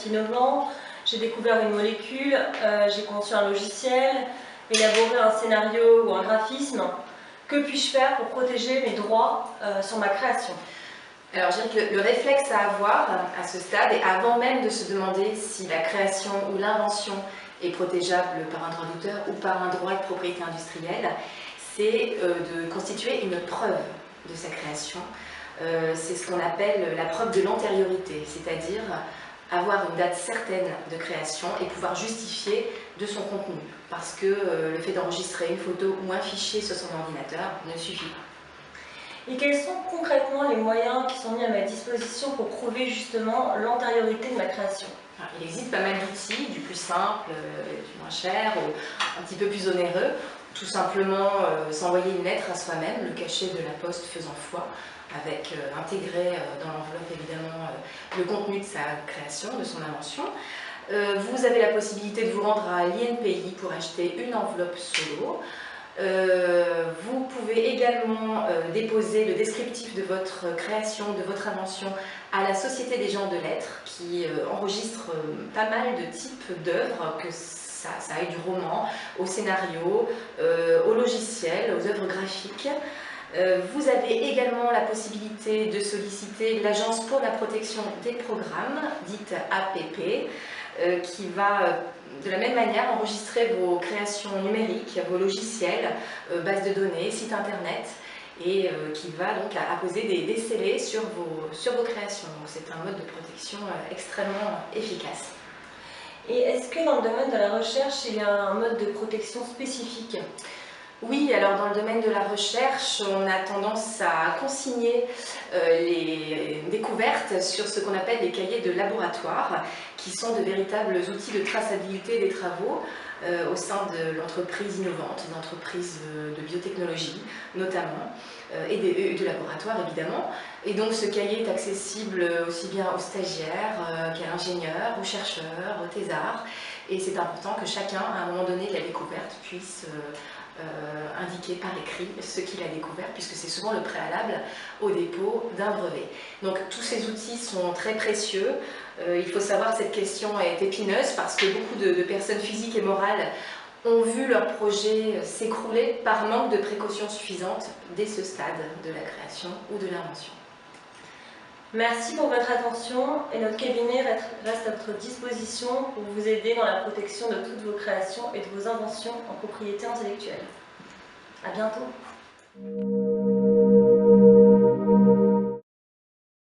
innovant, j'ai découvert une molécule, j'ai conçu un logiciel, élaboré un scénario ou un graphisme. Que puis-je faire pour protéger mes droits sur ma création? Alors je dirais que le réflexe à avoir à ce stade, et avant même de se demander si la création ou l'invention est protégeable par un droit d'auteur ou par un droit de propriété industrielle, c'est de constituer une preuve de sa création. C'est ce qu'on appelle la preuve de l'antériorité, c'est-à-dire avoir une date certaine de création et pouvoir justifier de son contenu. Parce que le fait d'enregistrer une photo ou un fichier sur son ordinateur ne suffit pas. Et quels sont concrètement les moyens qui sont mis à ma disposition pour prouver justement l'antériorité de ma création? Il existe pas mal d'outils, du plus simple, du moins cher, ou un petit peu plus onéreux. Tout simplement s'envoyer une lettre à soi-même, le cachet de la poste faisant foi, avec intégré dans l'enveloppe évidemment le contenu de sa création, de son invention. Vous avez la possibilité de vous rendre à l'INPI pour acheter une enveloppe solo. Vous pouvez également déposer le descriptif de votre création, de votre invention à la Société des gens de lettres qui enregistre pas mal de types d'œuvres, que ça aille du roman au scénario, au logiciel, aux œuvres graphiques. Vous avez également la possibilité de solliciter l'Agence pour la protection des programmes, dite APP, qui va de la même manière enregistrer vos créations numériques, vos logiciels, bases de données, sites internet, et qui va donc apposer des scellés sur vos créations. Donc c'est un mode de protection extrêmement efficace. Et est-ce que dans le domaine de la recherche, il y a un mode de protection spécifique? Oui, alors dans le domaine de la recherche, on a tendance à consigner les découvertes sur ce qu'on appelle les cahiers de laboratoire, qui sont de véritables outils de traçabilité des travaux au sein de l'entreprise innovante, d'entreprises de biotechnologie notamment, et de laboratoires évidemment. Et donc ce cahier est accessible aussi bien aux stagiaires qu'à l'ingénieur, aux chercheurs, aux thésards. Et c'est important que chacun, à un moment donné de la découverte, puisse indiquer par écrit ce qu'il a découvert, puisque c'est souvent le préalable au dépôt d'un brevet. Donc tous ces outils sont très précieux. Il faut savoir que cette question est épineuse parce que beaucoup de personnes physiques et morales ont vu leur projet s'écrouler par manque de précautions suffisantes dès ce stade de la création ou de l'invention. Merci pour votre attention et notre cabinet reste à votre disposition pour vous aider dans la protection de toutes vos créations et de vos inventions en propriété intellectuelle. À bientôt.